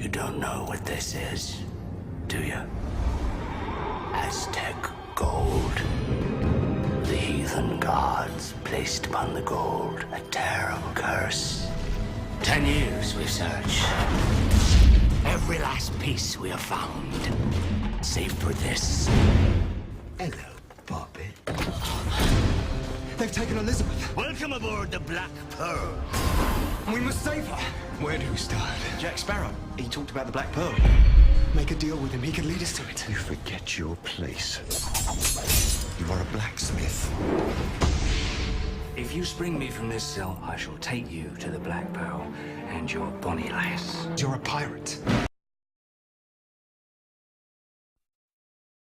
You don't know what this is, do you? Aztec gold. The heathen gods placed upon the gold a terrible curse. 10 years we've searched. Every last piece we have found, save for this. Hello, Bobby. They've taken Elizabeth. Welcome aboard the Black Pearl. We must save her. Where do we start? Jack Sparrow. He talked about the Black Pearl. Make a deal with him. He can lead us to it. You forget your place. You are a blacksmith. If you spring me from this cell, I shall take you to the Black Pearl and your bonny lass. You're a pirate.